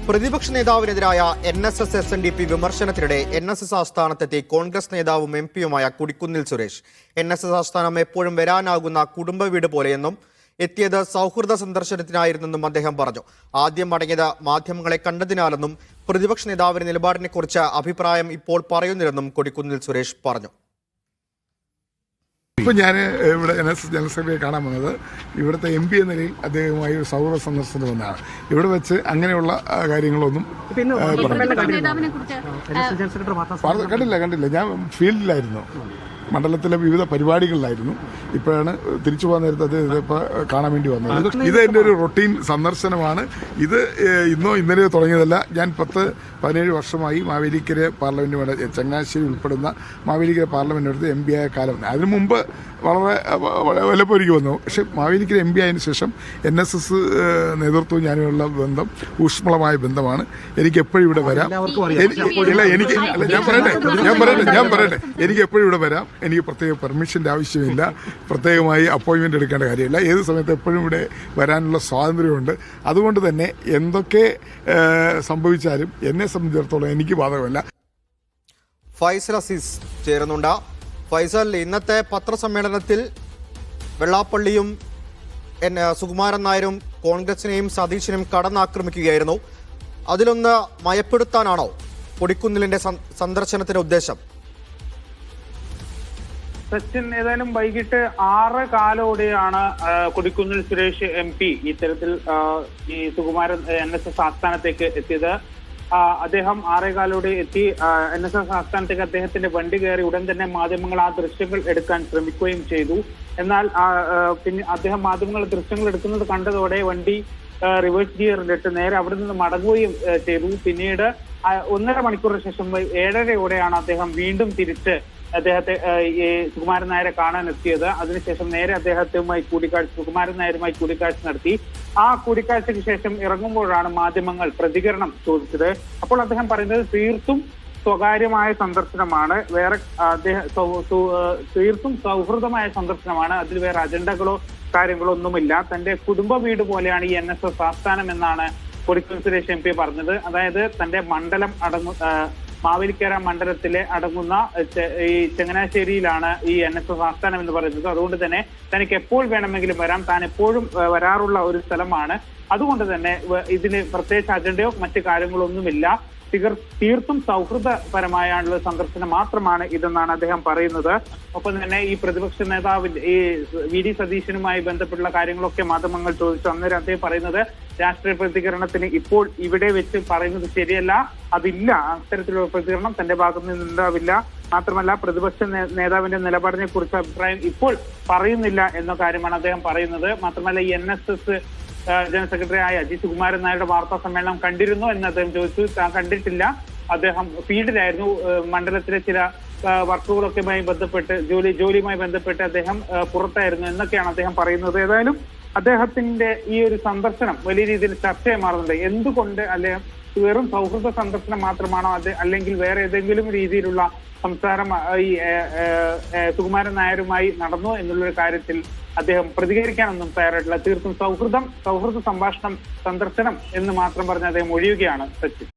പ്രതിപക്ഷ നേതാവിനെതിരായ NSS SNDP വിമർശനത്തിനിടെ NSS ആസ്ഥാനത്തെത്തി Congress നേതാവും MP-യുമായ Kodikunnil Suresh. NSS ആസ്ഥാനം എപ്പോഴും വരാനാകുന്ന കുടുംബ വീട് പോലെയെന്നും എത്തിയത് സൗഹൃദ സന്ദർശനത്തിനായിരുന്നെന്നും അദ്ദേഹം പറഞ്ഞു. ആദ്യം മടങ്ങിയത് മാധ്യമങ്ങളെ കണ്ടതിനാലെന്നും പ്രതിപക്ഷ നേതാവിന്റെ നിലപാടിനെക്കുറിച്ച് അഭിപ്രായം ഇപ്പോൾ പറയുന്നില്ലെന്നും കൊടിക്കുന്നിൽ സുരേഷ് പറഞ്ഞു. ഇപ്പോൾ ഞാൻ ഇവിടെ NSS ജനറൽ സെക്രട്ടറിയെ കാണാൻ വന്നത് ഇവിടുത്തെ MP എന്ന നിലയിൽ അദ്ദേഹവുമായി ഒരു സൗഹൃദ സന്ദർശനം വന്നതാണ്. ഇവിടെ വെച്ച് അങ്ങനെയുള്ള കാര്യങ്ങളൊന്നും കണ്ടില്ല. ഞാൻ ഫീൽഡിലായിരുന്നു, മണ്ഡലത്തിലെ വിവിധ പരിപാടികളിലായിരുന്നു. ഇപ്പോഴാണ് തിരിച്ചു പോകാൻ നേരത്തെ അത് ഇപ്പോൾ കാണാൻ വേണ്ടി വന്നത്. ഇത് എൻ്റെ ഒരു റൊട്ടീൻ സന്ദർശനമാണ്. ഇത് ഇന്നോ ഇന്നലെയോ തുടങ്ങിയതല്ല. ഞാൻ 10-17 വർഷമായി മാവേലിക്കര പാർലമെന്റ് ചങ്ങനാശ്ശേരി ഉൾപ്പെടുന്ന മാവേലിക്കര പാർലമെന്റ് MP ആയ കാലം. അതിനു മുമ്പ് വളരെ വല്ലപ്പോഴേക്ക് വന്നു. പക്ഷെ മാവേലിക്കര MP ആയതിനു ശേഷം NSS നേതൃത്വവും ഞാനുമുള്ള ബന്ധം ഊഷ്മളമായ ബന്ധമാണ്. എനിക്ക് എപ്പോഴും ഇവിടെ വരാം. ഞാൻ പറയട്ടെ എനിക്ക് എപ്പോഴും ഇവിടെ വരാം. എനിക്ക് പ്രത്യേക പെർമിഷൻ്റെ ആവശ്യമില്ല, പ്രത്യേകമായി അപ്പോയിൻമെൻ്റ് എടുക്കേണ്ട കാര്യമില്ല. ഏത് സമയത്ത് എപ്പോഴും ഇവിടെ വരാനുള്ള സ്വാതന്ത്ര്യമുണ്ട്. അതുകൊണ്ട് തന്നെ എന്തൊക്കെ സംഭവിച്ചാലും എന്നെ സംബന്ധിച്ചിടത്തോളം എനിക്ക് ബാധകമല്ല. ഫൈസൽ അസീസ് ചേരുന്നുണ്ട്. ഫൈസൽ, ഇന്നത്തെ പത്രസമ്മേളനത്തിൽ വെള്ളാപ്പള്ളിയും സുകുമാരൻ നായരും കോൺഗ്രസിനെയും സതീശനെയും കടന്നാക്രമിക്കുകയായിരുന്നു. അതിലൊന്ന് മയപ്പെടുത്താനാണോ കൊടിക്കുന്നിലിന്റെ സന്ദർശനത്തിന്റെ ഉദ്ദേശം? സച്ചിൻ, ഏതായാലും വൈകിട്ട് 6:15 കൊടിക്കുന്നിൽ സുരേഷ് MP ഇത്തരത്തിൽ ഈ സുകുമാരൻ NSS ആസ്ഥാനത്തേക്ക് എത്തിയത്. അദ്ദേഹം 6:15 എത്തി NSS ആസ്ഥാനത്തേക്ക് അദ്ദേഹത്തിന്റെ വണ്ടി കയറി ഉടൻ തന്നെ മാധ്യമങ്ങൾ ആ ദൃശ്യങ്ങൾ എടുക്കാൻ ശ്രമിക്കുകയും ചെയ്തു. എന്നാൽ പിന്നെ അദ്ദേഹം മാധ്യമങ്ങൾ ദൃശ്യങ്ങൾ എടുക്കുന്നത് കണ്ടതോടെ വണ്ടി റിവേഴ്സ് ഗിയറിലിട്ട് നേരെ അവിടെ നിന്ന് മടങ്ങുകയും ചെയ്തു. പിന്നീട് 1.5 മണിക്കൂറിന് ശേഷം 7:30 അദ്ദേഹം വീണ്ടും തിരിച്ച് അദ്ദേഹത്തെ ഈ സുകുമാരൻ നായരെ കാണാൻ എത്തിയത്. അതിനുശേഷം നേരെ സുകുമാരൻ നായരുമായി കൂടിക്കാഴ്ച നടത്തി. ആ കൂടിക്കാഴ്ചയ്ക്ക് ശേഷം ഇറങ്ങുമ്പോഴാണ് മാധ്യമങ്ങൾ പ്രതികരണം ചോദിച്ചത്. അപ്പോൾ അദ്ദേഹം പറയുന്നത് തീർത്തും സ്വകാര്യമായ സന്ദർശനമാണ്, തീർത്തും സൗഹൃദമായ സന്ദർശനമാണ്, അതിൽ വേറെ അജണ്ടകളോ കാര്യങ്ങളോ ഒന്നുമില്ല. തന്റെ കുടുംബ വീട് പോലെയാണ് ഈ NSS ആസ്ഥാനം എന്നാണ് കൊടിക്കുന്നിൽ സുരേഷ് MP പറഞ്ഞത്. അതായത് തന്റെ മണ്ഡലം മാവേലിക്കര മണ്ഡലത്തിലെ അടങ്ങുന്ന ഈ ചങ്ങനാശ്ശേരിയിലാണ് ഈ NSS ആസ്ഥാനം എന്ന് പറയുന്നത്. അതുകൊണ്ട് തന്നെ തനിക്ക് എപ്പോൾ വേണമെങ്കിലും വരാം, താൻ എപ്പോഴും വരാറുള്ള ഒരു സ്ഥലമാണ്. അതുകൊണ്ട് തന്നെ ഇതിന് പ്രത്യേകിച്ച് അജണ്ടയോ മറ്റു കാര്യങ്ങളോ ഒന്നുമില്ല. തീർത്തും സൗഹൃദപരമായുള്ള സന്ദർശനം മാത്രമാണ് ഇതെന്നാണ് അദ്ദേഹം പറയുന്നത്. ഒപ്പം തന്നെ ഈ പ്രതിപക്ഷ നേതാവിന്റെ ഈ VD സതീശനുമായി ബന്ധപ്പെട്ടുള്ള കാര്യങ്ങളൊക്കെ മാധ്യമങ്ങൾ ചോദിച്ചു. അന്നേരം അദ്ദേഹം പറയുന്നത് രാഷ്ട്രീയ പ്രതികരണത്തിന് ഇപ്പോൾ ഇവിടെ വെച്ച് പറയുന്നത് ശരിയല്ല, അതില്ല, അത്തരത്തിലുള്ള പ്രതികരണം തന്റെ ഭാഗത്തു നിന്നുണ്ടാവില്ല. മാത്രമല്ല പ്രതിപക്ഷ നേതാവിന്റെ നിലപാടിനെ കുറിച്ച് അഭിപ്രായം ഇപ്പോൾ പറയുന്നില്ല എന്ന കാര്യമാണ് അദ്ദേഹം പറയുന്നത്. മാത്രമല്ല ഈ NSS ജനറൽ സെക്രട്ടറി ആയ സുകുമാരൻ നായരുടെ വാർത്താ സമ്മേളനം കണ്ടിരുന്നു എന്ന് അദ്ദേഹം ചോദിച്ചു. താൻ കണ്ടിട്ടില്ല, അദ്ദേഹം ഫീൽഡിലായിരുന്നു, മണ്ഡലത്തിലെ ചില വർക്കുകളൊക്കെ ബന്ധപ്പെട്ട് ജോലിയുമായി ബന്ധപ്പെട്ട് അദ്ദേഹം പുറത്തായിരുന്നു എന്നൊക്കെയാണ് അദ്ദേഹം പറയുന്നത്. ഏതായാലും അദ്ദേഹത്തിന്റെ ഈ ഒരു സന്ദർശനം വലിയ രീതിയിൽ ചർച്ചയായി മാറുന്നുണ്ട്. എന്തുകൊണ്ട് അല്ലെങ്കിൽ വെറും സൗഹൃദ സന്ദർശനം മാത്രമാണോ അത്, അല്ലെങ്കിൽ വേറെ ഏതെങ്കിലും രീതിയിലുള്ള സംസാരം ഈ സുകുമാരൻ നായരുമായി നടന്നു എന്നുള്ളൊരു കാര്യത്തിൽ അദ്ദേഹം പ്രതികരിക്കാനൊന്നും തയ്യാറായിട്ടില്ല. തീർത്തും സൗഹൃദ സംഭാഷണം, സന്ദർശനം എന്ന് മാത്രം പറഞ്ഞ് അദ്ദേഹം ഒഴിയുകയാണ്. സച്ചിൻ.